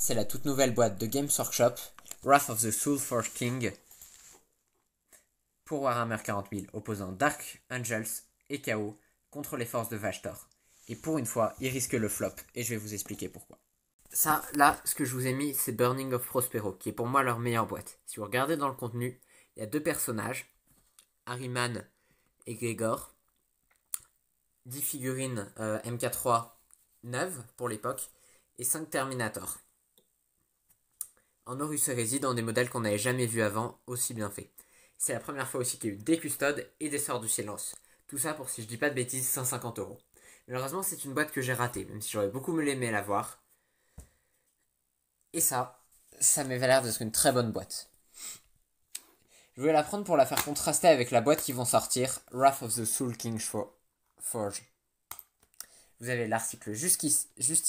c'est la toute nouvelle boîte de Games Workshop, Wrath of the Soulforged King, pour Warhammer 40 000, opposant Dark Angels et Chaos contre les forces de Vashtor. Et pour une fois, il risque le flop, et je vais vous expliquer pourquoi. Ça, là, ce que je vous ai mis, c'est Burning of Prospero, qui est pour moi leur meilleure boîte. Si vous regardez dans le contenu, il y a 2 personnages, Harryman et Gregor, 10 figurines MK3 neuves pour l'époque, et 5 Terminator. En Horus Heresy, dans des modèles qu'on n'avait jamais vus avant, aussi bien faits. C'est la première fois aussi qu'il y a eu des custodes et des sorts du silence. Tout ça pour, si je dis pas de bêtises, 150 €. Malheureusement, c'est une boîte que j'ai ratée, même si j'aurais beaucoup aimé la voir. Et ça m'avait l'air d'être une très bonne boîte. Je voulais la prendre pour la faire contraster avec la boîte qui vont sortir, Wrath of the Soul King Forge. Vous avez l'article juste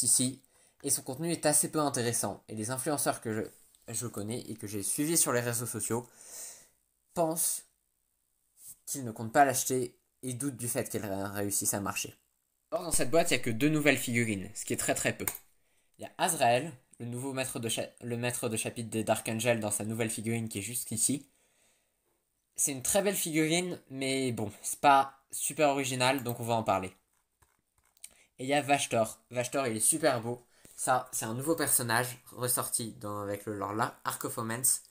ici, et son contenu est assez peu intéressant. Et les influenceurs que je connais et que j'ai suivis sur les réseaux sociaux pensent qu'ils ne comptent pas l'acheter et doutent du fait qu'elle réussisse à marcher. Or, dans cette boîte, il n'y a que 2 nouvelles figurines, ce qui est très très peu. Il y a Azrael, le nouveau maître de chapitre des Dark Angel dans sa nouvelle figurine qui est juste ici. C'est une très belle figurine, mais bon, c'est pas super original, donc on va en parler. Et il y a Vashtor. Vashtor, il est super beau. Ça, c'est un nouveau personnage ressorti avec le lore là, Ark of Omens.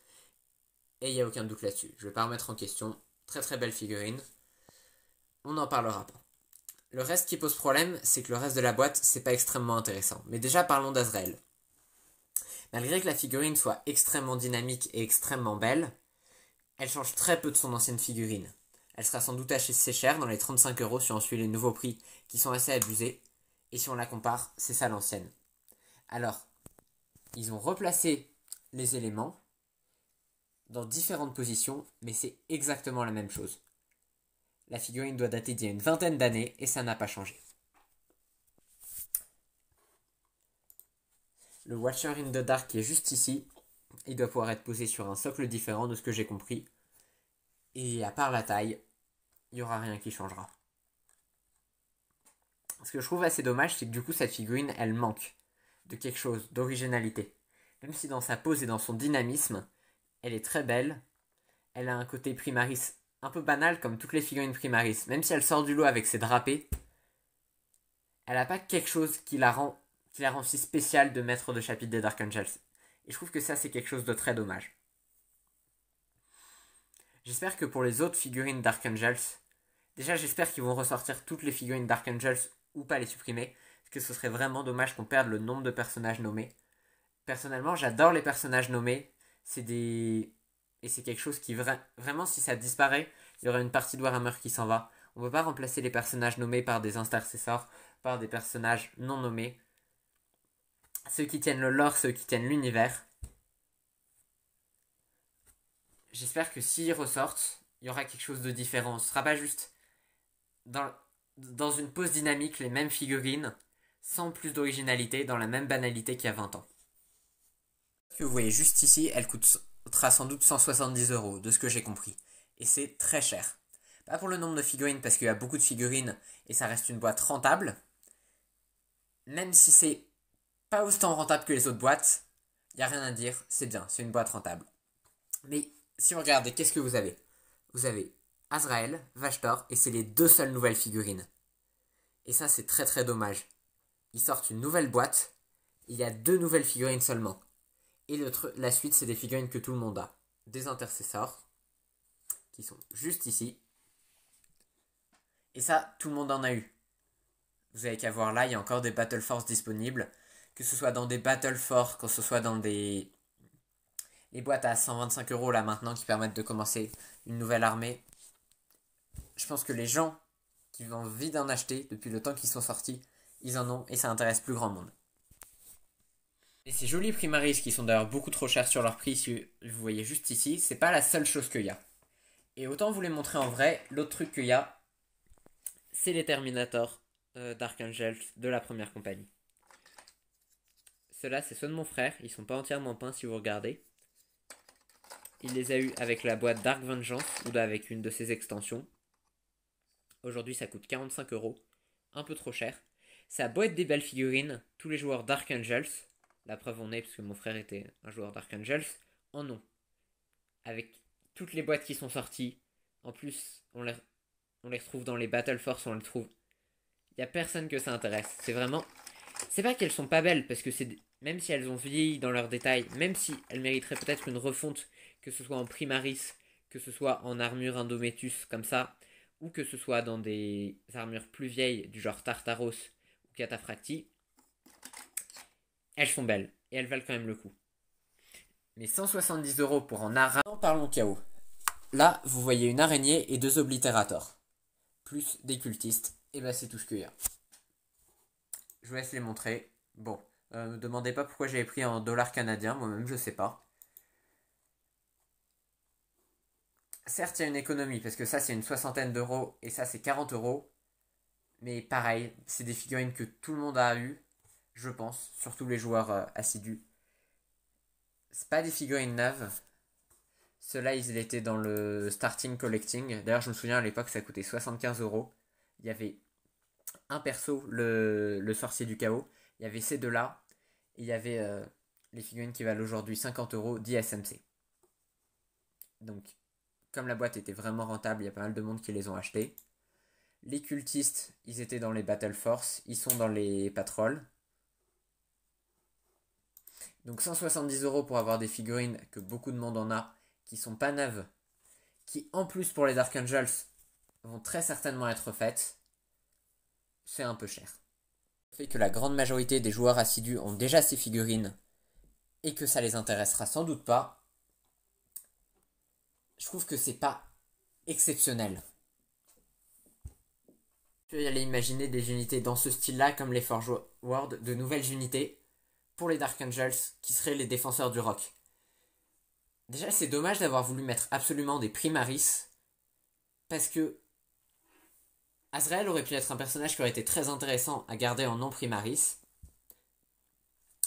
Et il n'y a aucun doute là-dessus. Je vais pas remettre en question. Très très belle figurine. On n'en parlera pas. Le reste qui pose problème, c'est que le reste de la boîte, c'est pas extrêmement intéressant. Mais déjà, parlons d'Azrael. Malgré que la figurine soit extrêmement dynamique et extrêmement belle, elle change très peu de son ancienne figurine. Elle sera sans doute assez chère, dans les 35 € si on suit les nouveaux prix qui sont assez abusés. Et si on la compare, c'est ça l'ancienne. Alors, ils ont replacé les éléments dans différentes positions, mais c'est exactement la même chose. La figurine doit dater d'il y a une vingtaine d'années et ça n'a pas changé. Le Watcher in the Dark qui est juste ici, il doit pouvoir être posé sur un socle différent de ce que j'ai compris. Et à part la taille, il n'y aura rien qui changera. Ce que je trouve assez dommage, c'est que du coup cette figurine, elle manque de quelque chose, d'originalité. Même si dans sa pose et dans son dynamisme, elle est très belle. Elle a un côté Primaris un peu banal comme toutes les figurines Primaris. Même si elle sort du lot avec ses drapés, elle n'a pas quelque chose qui la rend si spéciale de maître de chapitre des Dark Angels. Et je trouve que ça, c'est quelque chose de très dommage. J'espère que pour les autres figurines Dark Angels, déjà j'espère qu'ils vont ressortir toutes les figurines Dark Angels ou pas les supprimer, parce que ce serait vraiment dommage qu'on perde le nombre de personnages nommés. Personnellement, j'adore les personnages nommés. Et c'est quelque chose qui, vraiment, si ça disparaît, il y aura une partie de Warhammer qui s'en va. On ne peut pas remplacer les personnages nommés par des intercessors, par des personnages non nommés. Ceux qui tiennent le lore, ceux qui tiennent l'univers. J'espère que s'ils ressortent, il y aura quelque chose de différent. Ce ne sera pas juste dans une pose dynamique les mêmes figurines, sans plus d'originalité, dans la même banalité qu'il y a 20 ans. Ce que vous voyez juste ici, elle coûtera sans doute 170 € de ce que j'ai compris. Et c'est très cher. Pas pour le nombre de figurines, parce qu'il y a beaucoup de figurines et ça reste une boîte rentable. Même si c'est pas autant rentable que les autres boîtes, il n'y a rien à dire, c'est bien, c'est une boîte rentable. Mais si vous regardez, qu'est-ce que vous avez? Vous avez Azrael, Vashtor, et c'est les 2 seules nouvelles figurines. Et ça, c'est très très dommage. Ils sortent une nouvelle boîte, il y a 2 nouvelles figurines seulement. Et la suite, c'est des figurines que tout le monde a. Des intercessors, qui sont juste ici. Et ça, tout le monde en a eu. Vous avez qu'à voir là, il y a encore des Battle Force disponibles. Que ce soit dans des Battle Force, que ce soit dans les boîtes à 125 € là maintenant qui permettent de commencer une nouvelle armée. Je pense que les gens qui ont envie d'en acheter depuis le temps qu'ils sont sortis, ils en ont et ça intéresse plus grand monde. Et ces jolis Primaris qui sont d'ailleurs beaucoup trop chers sur leur prix, si vous voyez juste ici, c'est pas la seule chose qu'il y a. Et autant vous les montrer en vrai, l'autre truc qu'il y a, c'est les Terminator Dark Angels de la première compagnie. Ceux-là, c'est ceux de mon frère, ils sont pas entièrement peints si vous regardez. Il les a eu avec la boîte Dark Vengeance ou avec une de ses extensions. Aujourd'hui, ça coûte 45 €, un peu trop cher. Ça a beau être des belles figurines, tous les joueurs Dark Angels la preuve en est, parce que mon frère était un joueur Dark Angels, en ont. Avec toutes les boîtes qui sont sorties, en plus, on les retrouve dans les Battle Force, on les trouve. Il n'y a personne que ça intéresse. C'est vraiment. C'est pas qu'elles sont pas belles, parce que c'est. Même si elles ont vieilli dans leurs détails, même si elles mériteraient peut-être une refonte, que ce soit en Primaris, que ce soit en armure Indometus comme ça, ou que ce soit dans des armures plus vieilles du genre Tartaros ou Cataphracti, elles sont belles et elles valent quand même le coup. Mais 170 € pour en araignée. Parlons chaos. Là, vous voyez une araignée et 2 oblitérators. Plus des cultistes. Et bah, c'est tout ce qu'il y a. Je vous laisse les montrer. Bon, me demandez pas pourquoi j'avais pris en dollars canadiens. Moi-même, je sais pas. Certes, il y a une économie, parce que ça, c'est une soixantaine d'euros et ça, c'est 40 €. Mais pareil, c'est des figurines que tout le monde a eu, je pense, surtout les joueurs assidus. C'est pas des figurines neuves. Ceux-là, ils étaient dans le starting collecting. D'ailleurs, je me souviens à l'époque, ça coûtait 75 €. Il y avait un perso, le sorcier du chaos. Il y avait ces deux-là. Et il y avait les figurines qui valent aujourd'hui 50 € d'ISMC. Donc, comme la boîte était vraiment rentable, il y a pas mal de monde qui les ont achetés. Les cultistes, ils étaient dans les Battle Force. Ils sont dans les Patrols. Donc 170 € pour avoir des figurines que beaucoup de monde en a, qui sont pas neuves, qui en plus pour les Dark Angels vont très certainement être faites, c'est un peu cher. Le fait que la grande majorité des joueurs assidus ont déjà ces figurines et que ça les intéressera sans doute pas, je trouve que c'est pas exceptionnel. Je vais aller imaginer des unités dans ce style-là, comme les Forge World, de nouvelles unités pour les Dark Angels qui seraient les défenseurs du rock. Déjà, c'est dommage d'avoir voulu mettre absolument des Primaris, parce que Azrael aurait pu être un personnage qui aurait été très intéressant à garder en non Primaris,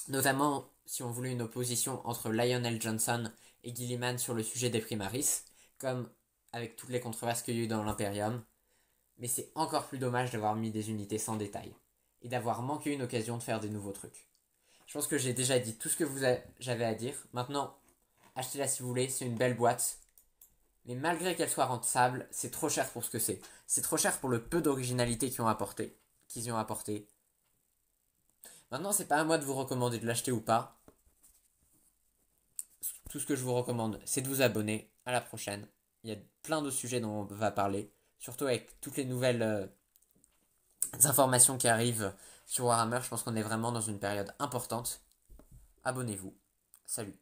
notamment si on voulait une opposition entre Lionel Johnson et Gilliman sur le sujet des Primaris, comme avec toutes les controverses qu'il y a eu dans l'Imperium. Mais c'est encore plus dommage d'avoir mis des unités sans détail, et d'avoir manqué une occasion de faire des nouveaux trucs. Je pense que j'ai déjà dit tout ce que j'avais à dire. Maintenant, achetez-la si vous voulez, c'est une belle boîte. Mais malgré qu'elle soit rentable, c'est trop cher pour ce que c'est. C'est trop cher pour le peu d'originalité qu'ils y ont apporté. Maintenant, c'est pas à moi de vous recommander de l'acheter ou pas. Tout ce que je vous recommande, c'est de vous abonner. À la prochaine. Il y a plein de sujets dont on va parler. Surtout avec toutes les nouvelles informations qui arrivent sur Warhammer. Je pense qu'on est vraiment dans une période importante. Abonnez-vous. Salut.